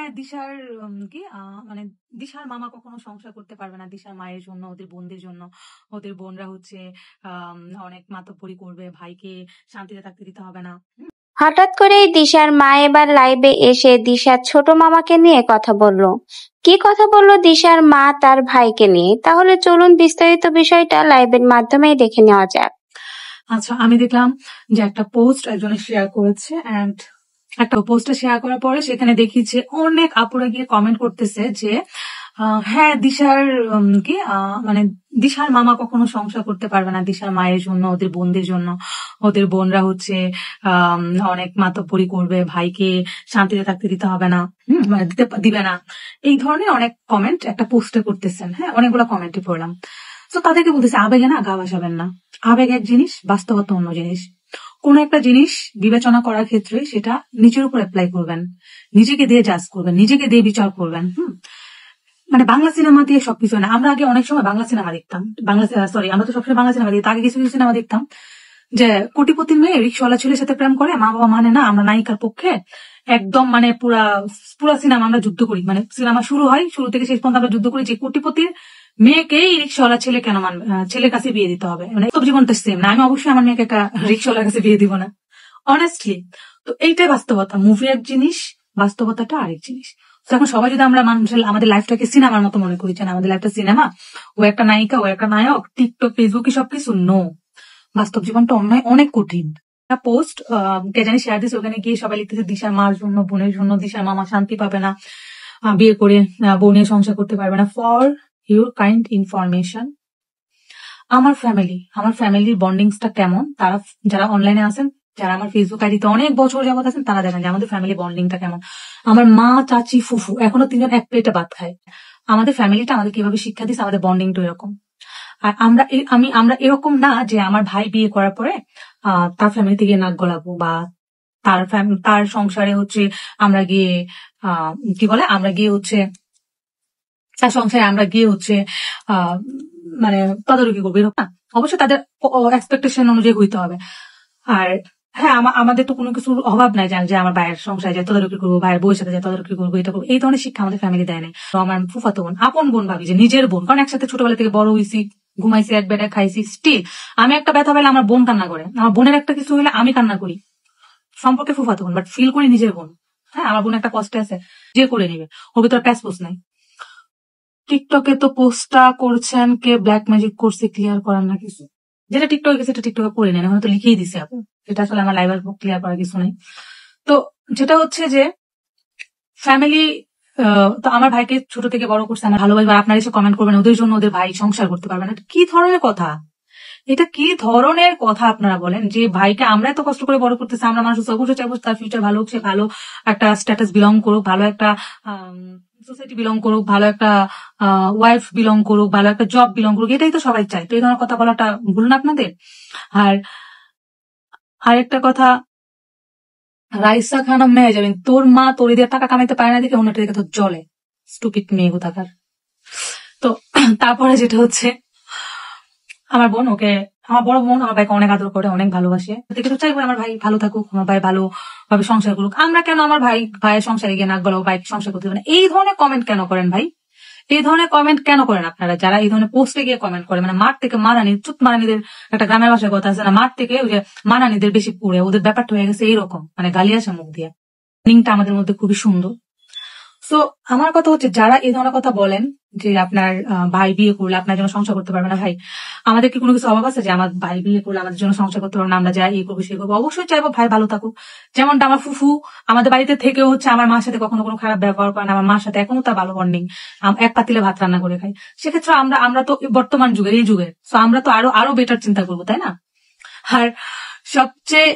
হ্যাঁ, দিশার কি মানে দিশার মামা কখনো সংসার করতে পারবে না দিশার মায়ের জন্য, ওদের বোনদের জন্য। ওদের বোনরা হচ্ছে আম অনেক মাতব্বরি করবে, ভাইকে শান্তিতে থাকতে দিতে হবে না। হঠাৎ করেই দিশার মা এবার লাইভে এসে দিশার ছোট মামাকে নিয়ে কথা বলল। কি কথা বলল দিশার মা তার ভাইকে নিয়ে, তাহলে চলুন বিস্তারিত বিষয়টা লাইভের মাধ্যমেই দেখে নেওয়া যাক। আচ্ছা, আমি দেখলাম যে একটা পোস্ট একজনে শেয়ার করেছে, এন্ড একটা পোস্টটা শেয়ার করার পরে সেখানে দেখি যে অনেক আপুরা গিয়ে কমেন্ট করতেছে যে হ্যাঁ, দিশার কি মানে দিশার মামা কখনো সংসার করতে পারবে না দিশার মায়ের জন্য, ওদের বোনদের জন্য। ওদের বোনরা হচ্ছে অনেক মাতব্বরি করবে, ভাইকে শান্তিতে থাকতে দিতে হবে না, মানে দিবে না। এই ধরনের অনেক কমেন্ট একটা পোস্টে করতেছেন। হ্যাঁ, অনেকগুলো কমেন্টে পড়লাম। তো তাদেরকে বলতেছে আবেগে না গা ভাসাবেন না। আবেগ এক জিনিস, বাস্তবতা অন্য জিনিস। কোন একটা জিনিস বিবেচনা করার ক্ষেত্রে সেটা নিজের উপর অ্যাপ্লাই করবেন, নিজেকে দিয়ে জাজ করবেন, নিজেকে দিয়ে বিচার করবেন। মানে বাংলা সিনেমা দিয়ে সবকিছু না। আমরা আগে অনেক সময় বাংলা সিনেমা দেখতাম, আমরা তো সবসময় বাংলা সিনেমা দেখতাম। আগে কিছু কিছু সিনেমা দেখতাম যে কোটিপতির মেয়ে রিক্সাওয়ালা ছেলের সাথে প্রেম করে, মা বাবা মানে না, আমরা নায়িকার পক্ষে একদম মানে পুরা সিনেমা আমরা যুদ্ধ করি। মানে সিনেমা শুরু হয়, শুরু থেকে শেষ পর্যন্ত আমরা যুদ্ধ করি যে কোটিপতির মেয়েকেই রিক্সাওয়ালা ছেলে কেন মানবে, ছেলের কাছে বিয়ে দিতে হবে। মানে সব জীবনটা সেম না। আমি অবশ্যই আমার মেয়েকে একটা রিক্সাওয়ালার কাছে বিয়ে দিব না, অনেস্টলি। তো এইটাই বাস্তবতা। মুভি এক জিনিস, বাস্তবতাটা আরেক জিনিস। তো এখন সবাই যদি আমরা আমাদের লাইফটাকে সিনেমার মতো মনে করি, যে আমাদের লাইফটা সিনেমা, ও একটা নায়িকা, ও একটা নায়ক, টিকটক ফেসবুকে সবকিছু, নো। বাস্তব জীবনটা অনেক কঠিন। একটা পোস্ট কে জানি শেয়ার দিচ্ছে, ওখানে গিয়ে সবাই লিখতেছে দিশার মার জন্য, বোনের জন্য দিশার মামা শান্তি পাবে না, বিয়ে করে বোনের সংসার করতে পারবে না। ফর ইউর কাইন্ড ইনফরমেশন, আমার ফ্যামিলির বন্ডিংসটা কেমন, তারা যারা অনলাইনে আছেন, যারা আমার ফেসবুক আইডিতে অনেক বছর যাবত আছেন, তারা জানেন যে আমাদের ফ্যামিলি বন্ডিংটা কেমন। আমার মা, চাচি, ফুফু এখনো 3জন এক প্লেটে ভাত খায়। আমাদের ফ্যামিলিটা আমাদের কিভাবে শিক্ষা দিচ্ছে, আমাদের বন্ডিংটা এরকম। আর আমরা এরকম না যে আমার ভাই বিয়ে করার পরে তার ফ্যামিলিতে গিয়ে নাক গলাবো, বা তার সংসারে হচ্ছে আমরা গিয়ে কি বলে, আমরা গিয়ে হচ্ছে তার সংসারে আমরা গিয়ে হচ্ছে মানে তদারকি করবো, এরকম না। অবশ্যই তাদের এক্সপেকটেশন অনুযায়ী হইতে হবে। আর হ্যাঁ, আমাদের তো কোনো কিছুর অভাব নাই যে আমার ভাইয়ের সংসারে যায় তদারকি করবো, ভাইয়ের বউয়ের সাথে যায় তদারকি করবো, এটা করবো। এই ধরনের শিক্ষা আমাদের ফ্যামিলি দেয় নাই। তো আমার ফুফাতো বোন, আপন বোন ভাবি, যে নিজের বোন, কারণ একসাথে ছোটবেলা থেকে বড় হয়েছি, ঘুমাইছি এক বেডে, খাইছি। স্টিল আমি একটা ব্যথা পেলে আমার বোন কান্না করে, আমার বোনের একটা কিছু হলে আমি কান্না করি। সম্পর্কে ফুফাতো বোন, বাট ফিল করি নিজের বোন। হ্যাঁ, আমার বোন একটা কষ্টে আছে, যে করে নিবে, ওর ভিতরে প্যাসপোস নাই। টিকটকে তো পোস্টটা করছেন কে ব্ল্যাক ম্যাজিক করছে, ক্লিয়ার করার না কিছু। যেটা টিকটকে গেছে সেটা টিকটকে করে নেন, এখন তো লিখেই দিছে আপনি। এটা আসলে আমার লাইভ ক্লিয়ার করার কিছু নাই। তো যেটা হচ্ছে যে ফ্যামিলি, তো আমার ভাইকে ছোট থেকে বড় করছে, আমার ভালোবাসবে, আপনারা এসে কমেন্ট করবেন ওদের জন্য ওদের ভাই সংসার করতে পারবে না। কি ধরনের কথা এটা, কি ধরনের কথা আপনারা বলেন? যে ভাইকে আমরা এত কষ্ট করে বড় করতেছি, আমরা মানুষ অবশ্যই চাইবো তার ফিউচার ভালো হোক, সে ভালো একটা স্ট্যাটাস বিলং করুক, ভালো একটা সোসাইটি বিলং করুক, ভালো একটা ওয়াইফ বিলং করুক, ভালো একটা জব বিলং করুক, এটাই তো সবাই চায়। তো এই ধরনের কথা বলাটা ভুল না আপনাদের? আর আরেকটা কথা, রাইসা খানা মেয়ে যাবেন, তোর মা তোর দিয়ে টাকা কামাইতে পারে না দেখে অন্যটা দেখে তো জলে, স্টুপিড মেয়ে কোথাকার। তো তারপরে যেটা হচ্ছে, আমার বোন, আমার বড় বোন আমার ভাইকে অনেক আদর করে, অনেক ভালোবাসে। দেখে তো চাইবো আমার ভাই ভালো থাকুক, আমার ভাই ভালো ভাবে সংসার করুক। আমরা কেন আমার ভাইয়ের সংসারে গিয়ে নাক গলাবো, ভাইকে সংসার করতে দেবে না? এই ধরনের কমেন্ট কেন করেন ভাই? এই ধরনের কমেন্ট কেন করেন আপনারা, যারা এই ধরনের পোস্টে গিয়ে কমেন্ট করে? মানে মাঠ থেকে মারানি, চুত মারানিদের একটা গ্রামের ভাষার কথা আছে না, মাঠ থেকে ওই যে মারানিদের বেশি পুড়ে, ওদের ব্যাপারটা হয়ে গেছে এইরকম, মানে গালি আসে মুখ দিয়ে। লিঙ্কটা আমাদের মধ্যে খুবই সুন্দর। সো আমার কথা হচ্ছে, যারা এই ধরনের কথা বলেন যে আপনার ভাই বিয়ে করলে আপনার জন্য সংসার করতে পারবে না, ভাই আমাদের কি কোনো কিছু অভাব আছে যে আমার ভাই বিয়ে করলে আমাদের জন্য সংসার করতে পারবে না, আমরা যা এই করবো সেই করবো? অবশ্যই চাইবো ভাই ভালো থাকুক। যেমনটা আমার ফুফু আমাদের বাড়িতে থেকে হচ্ছে আমার মার সাথে কখনো কোনো খারাপ ব্যবহার করে না, আমার মার সাথে এখনো তার ভালো বন্ডিং, এক পাতিলে ভাত রান্না করে খাই। সেক্ষেত্রে আমরা তো বর্তমান যুগের, এই যুগের, তো আমরা তো আরো বেটার চিন্তা করবো, তাই না? আর সবচেয়ে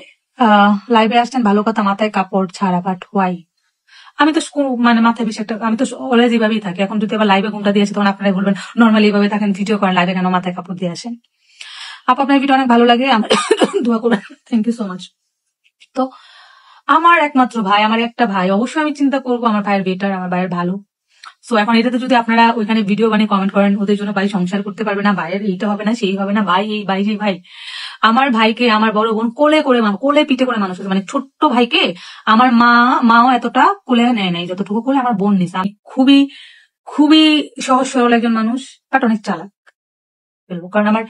লাইভে আসছেন ভালো কথা, মাথায় কাপড় ছাড়া, বাট হোয়াই? আমি তো মানে মাথায় বেশি একটা, আমি তো অলরেডি এইভাবেই থাকি। এখন যদি আবার লাইভে ঘুমটা দিয়েছে তখন আপনারা বলবেন নর্মালি এইভাবে থাকেন, ভিডিও করেন, লাইভে কেন মাথায় কাপড় দিয়ে আসেন? আপনার ভিডিও অনেক ভালো লাগে, আমার দোয়া করবেন। Thank you so much. তো আমার একমাত্র ভাই, আমার একটা ভাই, অবশ্যই আমি চিন্তা করবো আমার ভাইয়ের বেটার, আমার ভাইয়ের ভালো। তো এখন এটাতে যদি আপনারা ওইখানে ভিডিও বানিয়ে কমেন্ট করেন ওদের জন্য ভাই সংসার করতে পারবে না, ভাইয়ের এইটা হবে না সেই হবে না, ভাই এই ভাই সেই ভাই, আমার ভাইকে আমার বড় বোন কোলে পিঠে করে মানুষ হয়েছে, মানে ছোট্ট ভাইকে আমার মাও এতটা কোলে নেয় নাই যতটুকু কোলে আমার বোন নিছে। আমি খুবই খুবই সহজ সরল একজন মানুষ, বাট অনেক চালাক বলবো, কারণ আমার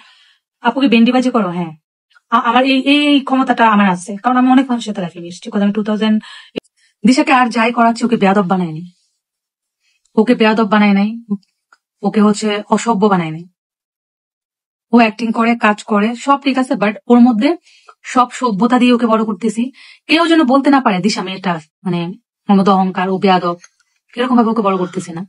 আপুকে বেন্ডিবাজি করো, হ্যাঁ আমার এই এই ক্ষমতাটা আমার আছে, কারণ আমি অনেক মানুষের সাথে লাইফে মিশছি। আমি 2000 দিশাকে আর যাই করাচ্ছি ওকে বেয়াদব বানায়নি, ওকে বেয়াদব বানায় নাই, ওকে হচ্ছে অসভ্য বানায় নাই। ও অ্যাক্টিং করে, কাজ করে, সব ঠিক আছে, বাট ওর মধ্যে সব সভ্যতা দিয়ে ওকে বড় করতেছি। কেউ যেন বলতে না পারে দিশা মেয়েটা মানে ওর মধ্যে অহংকার, ও বেয়াদব, এরকম ভাবে ওকে বড় করতেছি না।